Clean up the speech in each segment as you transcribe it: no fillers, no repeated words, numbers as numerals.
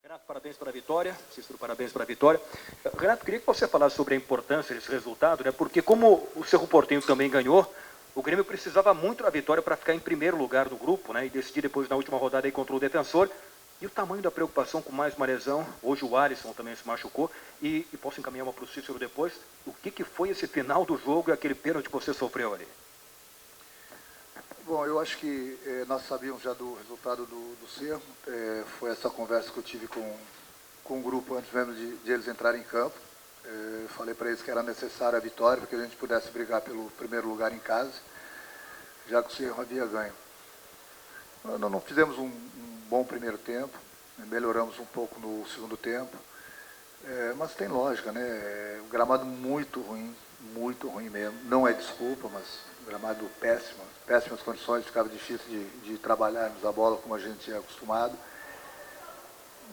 Renato, parabéns pela vitória. Cícero, parabéns pela vitória. Renato, queria que você falasse sobre a importância desse resultado, né? Porque como o Cerro Porteño também ganhou, o Grêmio precisava muito da vitória para ficar em primeiro lugar do grupo, né? E decidir depois na última rodada aí contra o Defensor. E o tamanho da preocupação com mais uma lesão, hoje o Alisson também se machucou, e posso encaminhar uma para o Cícero depois, o que foi esse final do jogo e aquele pênalti que você sofreu ali? Bom, eu acho que nós sabíamos já do resultado do Cerro, foi essa conversa que eu tive com o grupo antes mesmo de eles entrarem em campo. Falei para eles que era necessária a vitória para que a gente pudesse brigar pelo primeiro lugar em casa, já que o Cerro havia ganho. Nós não fizemos um bom primeiro tempo, melhoramos um pouco no segundo tempo, mas tem lógica, né? O gramado muito ruim mesmo. Não é desculpa, mas gramado péssimo, péssimas condições, ficava difícil de trabalharmos a bola como a gente é acostumado.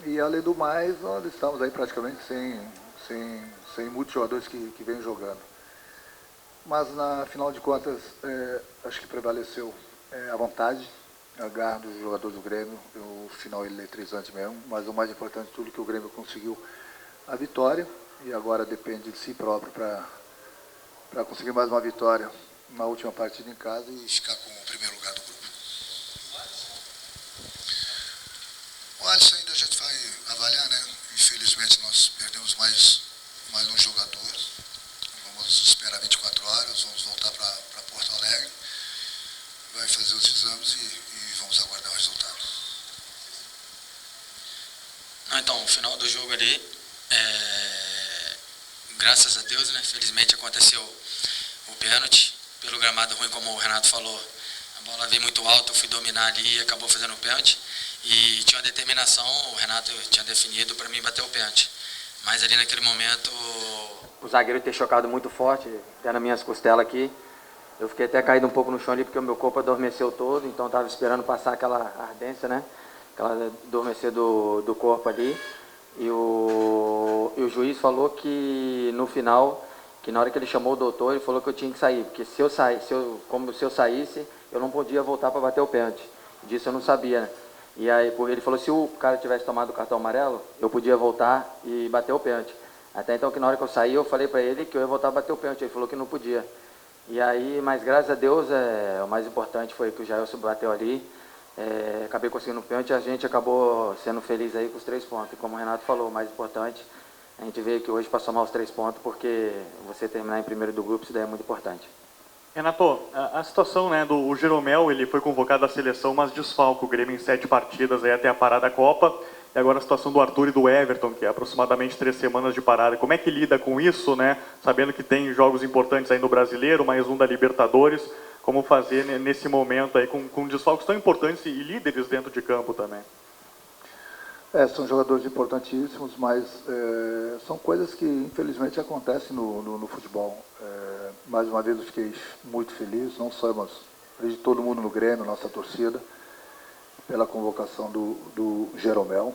E além do mais, nós estamos aí praticamente sem muitos jogadores que vêm jogando. Mas na final de contas, acho que prevaleceu a vontade, a garra dos jogadores do Grêmio. O final ele é eletrizante mesmo, mas o mais importante de tudo é que o Grêmio conseguiu a vitória e agora depende de si próprio para conseguir mais uma vitória na última partida em casa e ficar com o primeiro lugar do grupo. O Alisson ainda a gente vai avaliar, né? Infelizmente nós perdemos mais um jogador. Vamos esperar 24 horas, vamos voltar para Porto Alegre, vai fazer os exames e vamos aguardar o resultado. Então, o final do jogo ali, graças a Deus, né? Felizmente aconteceu o pênalti. Pelo gramado ruim, como o Renato falou, a bola veio muito alta, eu fui dominar ali e acabou fazendo o pênalti. E tinha uma determinação, o Renato tinha definido para mim bater o pênalti. Mas ali naquele momento, o zagueiro ter chocado muito forte, até nas minhas costelas aqui. Eu fiquei até caído um pouco no chão ali, porque o meu corpo adormeceu todo, então estava esperando passar aquela ardência, né? Aquela adormecer do corpo ali. E o juiz falou que no final, que na hora que ele chamou o doutor, ele falou que eu tinha que sair, porque se eu saísse, eu não podia voltar para bater o pênalti. Disso eu não sabia, né? E aí ele falou que se o cara tivesse tomado o cartão amarelo, eu podia voltar e bater o pênalti. Até então que na hora que eu saí, eu falei para ele que eu ia voltar a bater o pênalti, ele falou que não podia. E aí, mas graças a Deus, o mais importante foi que o Jailson bateu ali, acabei conseguindo o pênalti e a gente acabou sendo feliz aí com os 3 pontos. E como o Renato falou, o mais importante, a gente veio aqui hoje para somar os 3 pontos, porque você terminar em primeiro do grupo, isso daí é muito importante. Renato, a situação, né, do Jeromel, ele foi convocado à seleção, mas desfalca o Grêmio em 7 partidas aí até a parada da Copa. E agora a situação do Arthur e do Everton, que é aproximadamente 3 semanas de parada. Como é que lida com isso, né? Sabendo que tem jogos importantes aí no Brasileiro, mais um da Libertadores. Como fazer nesse momento aí com desfalques tão importantes e líderes dentro de campo também? São jogadores importantíssimos, mas são coisas que infelizmente acontecem no futebol. Mais uma vez eu fiquei muito feliz, não só de todo mundo no Grêmio, nossa torcida, pela convocação do Jeromel.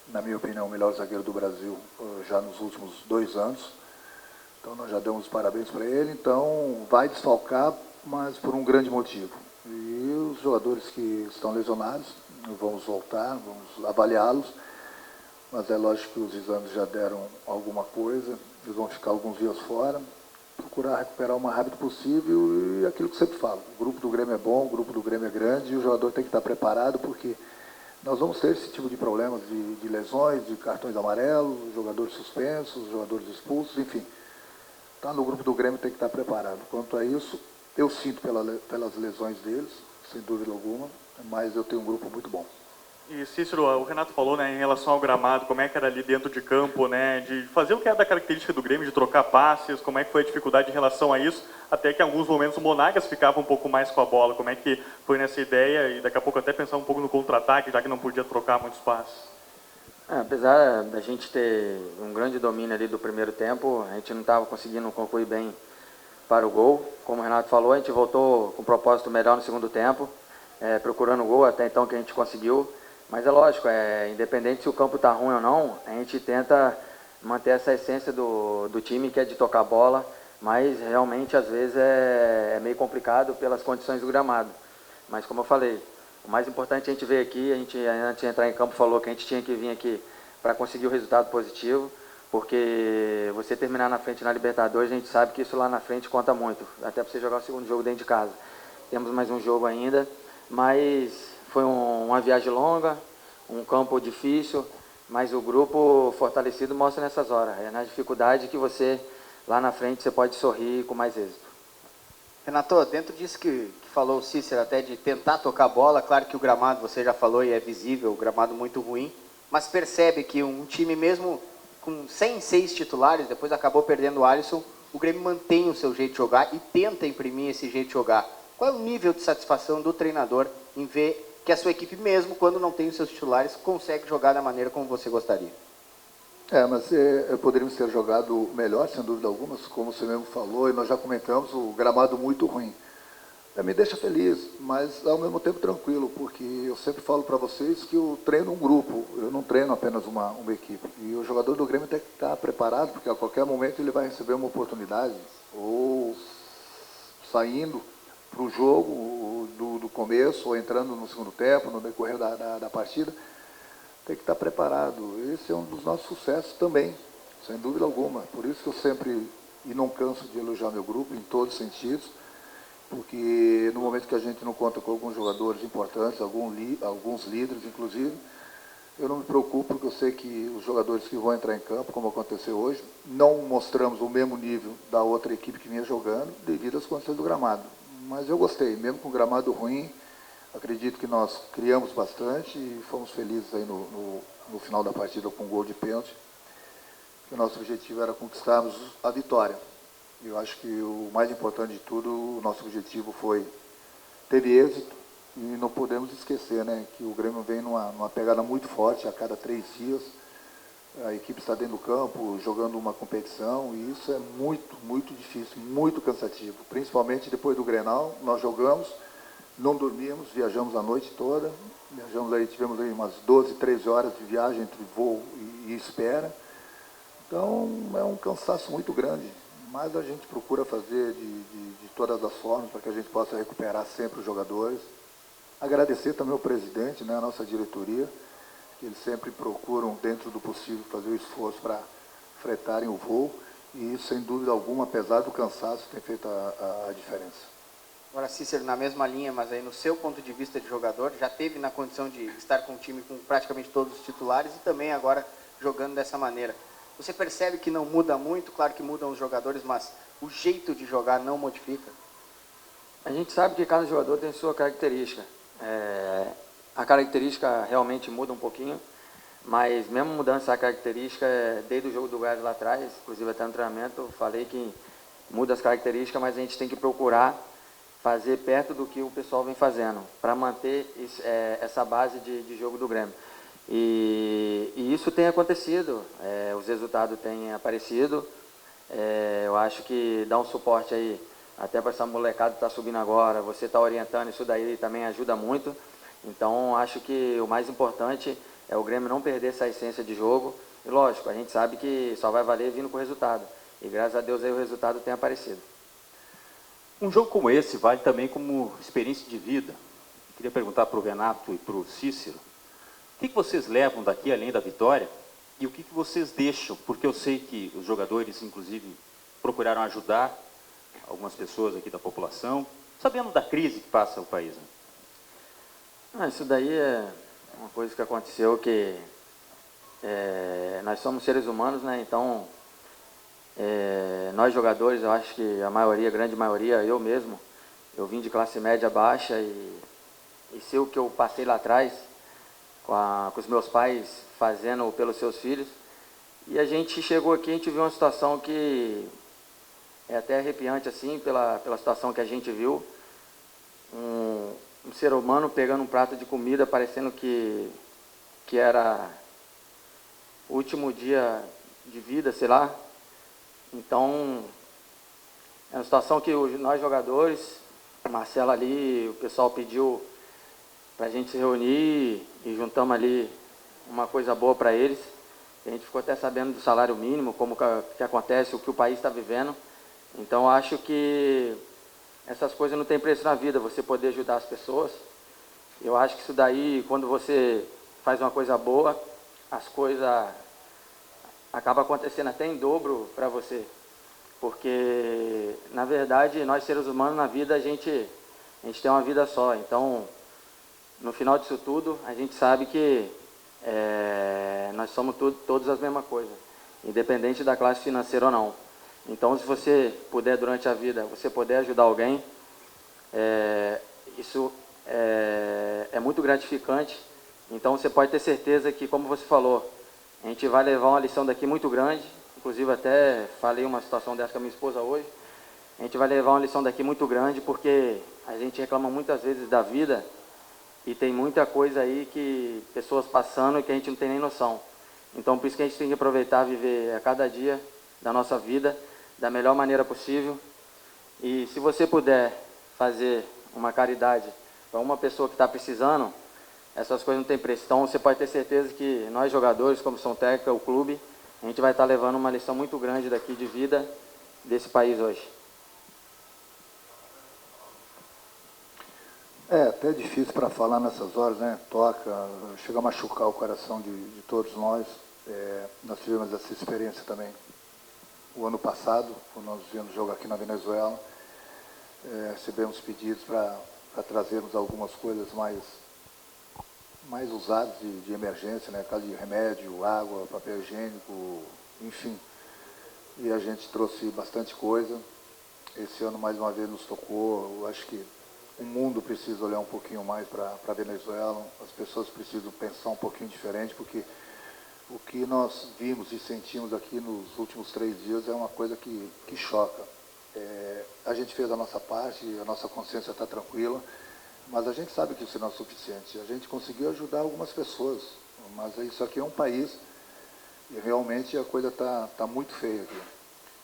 Na minha opinião, o melhor zagueiro do Brasil já nos últimos 2 anos. Então nós já demos os parabéns para ele. Então vai desfalcar, mas por um grande motivo. E os jogadores que estão lesionados, vamos voltar, vamos avaliá-los, mas é lógico que os exames já deram alguma coisa, eles vão ficar alguns dias fora, procurar recuperar o mais rápido possível e aquilo que sempre falo, o grupo do Grêmio é bom, o grupo do Grêmio é grande e o jogador tem que estar preparado porque nós vamos ter esse tipo de problemas de lesões, de cartões amarelos, jogadores suspensos, jogadores expulsos, enfim. Então no grupo do Grêmio tem que estar preparado. Quanto a isso, eu sinto pelas lesões deles, sem dúvida alguma, mas eu tenho um grupo muito bom. E Cícero, o Renato falou, né, em relação ao gramado, como é que era ali dentro de campo, né, de fazer o que é da característica do Grêmio, de trocar passes, como é que foi a dificuldade em relação a isso, até que em alguns momentos o Monagas ficava um pouco mais com a bola, como é que foi nessa ideia e daqui a pouco até pensar um pouco no contra-ataque, já que não podia trocar muitos passes. Apesar da gente ter um grande domínio ali do primeiro tempo, a gente não estava conseguindo concluir bem para o gol. Como o Renato falou, a gente voltou com um propósito melhor no segundo tempo, procurando o gol, até então que a gente conseguiu. Mas é lógico, independente se o campo está ruim ou não, a gente tenta manter essa essência do time, que é de tocar bola, mas realmente às vezes é meio complicado pelas condições do gramado. Mas como eu falei, O mais importante a gente veio aqui, a gente antes de entrar em campo falou que a gente tinha que vir aqui para conseguir o resultado positivo, porque você terminar na frente na Libertadores, a gente sabe que isso lá na frente conta muito, até para você jogar o segundo jogo dentro de casa. Temos mais um jogo ainda, mas foi uma viagem longa, um campo difícil, mas o grupo fortalecido mostra nessas horas. É na dificuldade que você, lá na frente, você pode sorrir com mais êxito. Renato, dentro disso que falou o Cícero, até de tentar tocar a bola, claro que o gramado, você já falou e é visível, o gramado muito ruim, mas percebe que um time mesmo com 106 titulares, depois acabou perdendo o Alisson, o Grêmio mantém o seu jeito de jogar e tenta imprimir esse jeito de jogar. Qual é o nível de satisfação do treinador em ver que a sua equipe, mesmo quando não tem os seus titulares, consegue jogar da maneira como você gostaria? Mas poderíamos ter jogado melhor, sem dúvida alguma, como você mesmo falou, e nós já comentamos, o gramado muito ruim. Me deixa feliz, mas ao mesmo tempo tranquilo, porque eu sempre falo para vocês que eu treino um grupo, eu não treino apenas uma equipe. E o jogador do Grêmio tem que estar preparado, porque a qualquer momento ele vai receber uma oportunidade, ou saindo para o jogo do começo, ou entrando no segundo tempo, no decorrer da partida, tem que estar preparado. Esse é um dos nossos sucessos também, sem dúvida alguma. Por isso que eu sempre, e não canso de elogiar meu grupo, em todos os sentidos, porque no momento que a gente não conta com alguns jogadores importantes, alguns líderes, inclusive, eu não me preocupo, porque eu sei que os jogadores que vão entrar em campo, como aconteceu hoje, não mostramos o mesmo nível da outra equipe que vinha jogando, devido às condições do gramado. Mas eu gostei, mesmo com o gramado ruim, acredito que nós criamos bastante e fomos felizes aí no final da partida com um gol de pênalti. O nosso objetivo era conquistarmos a vitória. Eu acho que o mais importante de tudo, o nosso objetivo teve êxito, e não podemos esquecer, né, que o Grêmio vem numa pegada muito forte a cada 3 dias. A equipe está dentro do campo, jogando uma competição, e isso é muito, muito difícil, muito cansativo. Principalmente depois do Grenal, nós jogamos, não dormimos, viajamos a noite toda, tivemos aí umas 12, 13 horas de viagem entre voo e espera. Então é um cansaço muito grande, mas a gente procura fazer de todas as formas para que a gente possa recuperar sempre os jogadores. Agradecer também ao presidente, né, a nossa diretoria, que eles sempre procuram, dentro do possível, fazer o esforço para fretarem o voo, e isso, sem dúvida alguma, apesar do cansaço, tem feito a diferença. Agora, Cícero, na mesma linha, mas aí no seu ponto de vista de jogador, já teve na condição de estar com um time com praticamente todos os titulares e também agora jogando dessa maneira. Você percebe que não muda muito? Claro que mudam os jogadores, mas o jeito de jogar não modifica? A gente sabe que cada jogador tem sua característica. A característica realmente muda um pouquinho, mas mesmo mudando essa característica, desde o jogo do Goiás lá atrás, inclusive até no treinamento, eu falei que muda as características, mas a gente tem que procurar fazer perto do que o pessoal vem fazendo, para manter essa base de jogo do Grêmio. E isso tem acontecido, os resultados têm aparecido. Eu acho que dá um suporte aí, até para essa molecada que está subindo agora, você está orientando, isso daí também ajuda muito. Então, acho que o mais importante é o Grêmio não perder essa essência de jogo. E lógico, a gente sabe que só vai valer vindo com o resultado. E graças a Deus aí o resultado tem aparecido. Um jogo como esse vale também como experiência de vida. Eu queria perguntar para o Renato e para o Cícero, o que vocês levam daqui além da vitória e o que vocês deixam? Porque eu sei que os jogadores, inclusive, procuraram ajudar algumas pessoas aqui da população, sabendo da crise que passa o país. Né? Isso daí é uma coisa que aconteceu que nós somos seres humanos, né? Então, nós jogadores, eu acho que a maioria, a grande maioria, eu mesmo, eu vim de classe média baixa e sei o que eu passei lá atrás, com os meus pais fazendo pelos seus filhos, e a gente chegou aqui, a gente viu uma situação que é até arrepiante, assim, pela situação que a gente viu, um ser humano pegando um prato de comida, parecendo que era o último dia de vida, sei lá. Então, é uma situação que nós jogadores, o Marcelo ali, o pessoal pediu para a gente se reunir e juntamos ali uma coisa boa para eles. A gente ficou até sabendo do salário mínimo, como que acontece, o que o país está vivendo. Então, acho que essas coisas não têm preço na vida, você poder ajudar as pessoas. Eu acho que isso daí, quando você faz uma coisa boa, as coisas acabam acontecendo até em dobro para você. Porque, na verdade, nós seres humanos, na vida, a gente tem uma vida só. Então, no final disso tudo, a gente sabe que nós somos todos as mesmas coisas, independente da classe financeira ou não. Então, se você puder, durante a vida, você puder ajudar alguém, isso é muito gratificante. Então, você pode ter certeza que, como você falou, a gente vai levar uma lição daqui muito grande. Inclusive, até falei uma situação dessa com a minha esposa hoje. A gente vai levar uma lição daqui muito grande, porque a gente reclama muitas vezes da vida e tem muita coisa aí que pessoas passando e que a gente não tem nem noção. Então, por isso que a gente tem que aproveitar, viver a cada dia da nossa vida da melhor maneira possível. E se você puder fazer uma caridade para uma pessoa que está precisando, essas coisas não têm preço. Então, você pode ter certeza que nós, jogadores, comissão técnica, o clube, a gente vai estar levando uma lição muito grande daqui de vida desse país hoje. É até difícil para falar nessas horas, né? Toca, chega a machucar o coração de todos nós. Nós tivemos essa experiência também o ano passado, quando nós viemos jogar aqui na Venezuela. Recebemos pedidos para trazermos algumas coisas mais usadas de emergência, né? Caso de remédio, água, papel higiênico, enfim. E a gente trouxe bastante coisa. Esse ano, mais uma vez, nos tocou. Eu acho que o mundo precisa olhar um pouquinho mais para a Venezuela. As pessoas precisam pensar um pouquinho diferente, porque o que nós vimos e sentimos aqui nos últimos 3 dias é uma coisa que choca. A gente fez a nossa parte, a nossa consciência está tranquila, mas a gente sabe que isso não é suficiente. A gente conseguiu ajudar algumas pessoas, mas isso aqui é um país e realmente a coisa está muito feia aqui.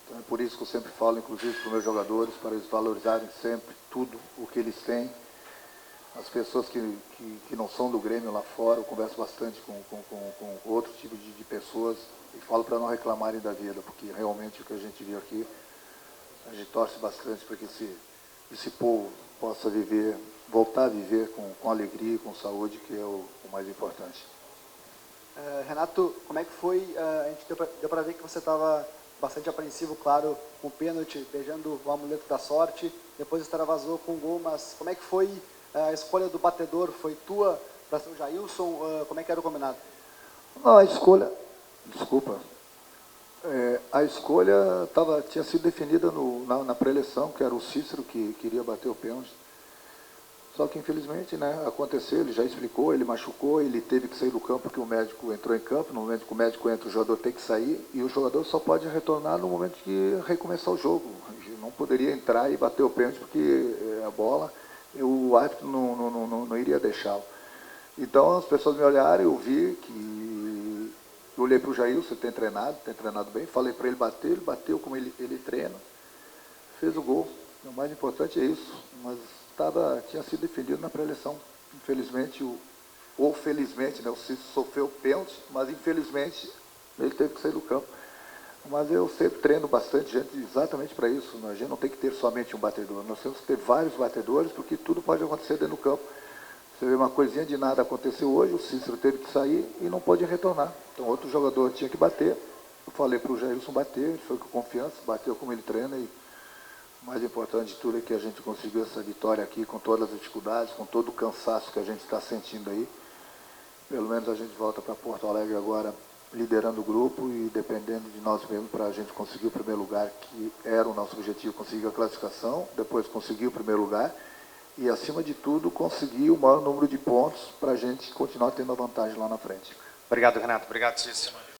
Então é por isso que eu sempre falo, inclusive para os meus jogadores, para eles valorizarem sempre tudo o que eles têm. As pessoas que não são do Grêmio lá fora, eu converso bastante com outro tipo de pessoas e falo para não reclamarem da vida, porque realmente o que a gente viu aqui, a gente torce bastante para que esse povo possa viver, voltar a viver com alegria e com saúde, que é o mais importante. Renato, como é que foi? A gente deu para ver que você estava bastante apreensivo, claro, com o pênalti, beijando o amuleto da sorte, depois extravasou com o gol, mas como é que foi a escolha do batedor? Foi tua para ser o Jailson? Como é que era o combinado? Não, a escolha, desculpa, a escolha tinha sido definida na pré-eleição, que era o Cícero que queria bater o pênalti. Só que, infelizmente, né, aconteceu, ele já explicou, ele machucou, ele teve que sair do campo porque o médico entrou em campo. No momento que o médico entra, o jogador tem que sair, e o jogador só pode retornar no momento que recomeçar o jogo. Não poderia entrar e bater o pênalti porque a bola, o árbitro não iria deixá-lo. Então, as pessoas me olharam, eu vi que... Eu olhei para o Jailson, tem treinado bem, falei para ele bateu como ele treina, fez o gol. O mais importante é isso, mas tinha sido definido na pré-eleição. Infelizmente, ou felizmente, né, o Cícero sofreu pênalti, mas infelizmente ele teve que sair do campo. Mas eu sempre treino bastante gente exatamente para isso. A gente não tem que ter somente um batedor, nós temos que ter vários batedores, porque tudo pode acontecer dentro do campo. Você vê, uma coisinha de nada aconteceu hoje, o Cícero teve que sair e não pôde retornar. Então outro jogador tinha que bater. Eu falei para o Jailson bater, ele foi com confiança, bateu como ele treina. E o mais importante de tudo é que a gente conseguiu essa vitória aqui, com todas as dificuldades, com todo o cansaço que a gente está sentindo aí. Pelo menos a gente volta para Porto Alegre agora liderando o grupo e dependendo de nós mesmos para a gente conseguir o primeiro lugar, que era o nosso objetivo, conseguir a classificação, depois conseguir o primeiro lugar e, acima de tudo, conseguir o maior número de pontos para a gente continuar tendo a vantagem lá na frente. Obrigado, Renato. Obrigado, Cícero.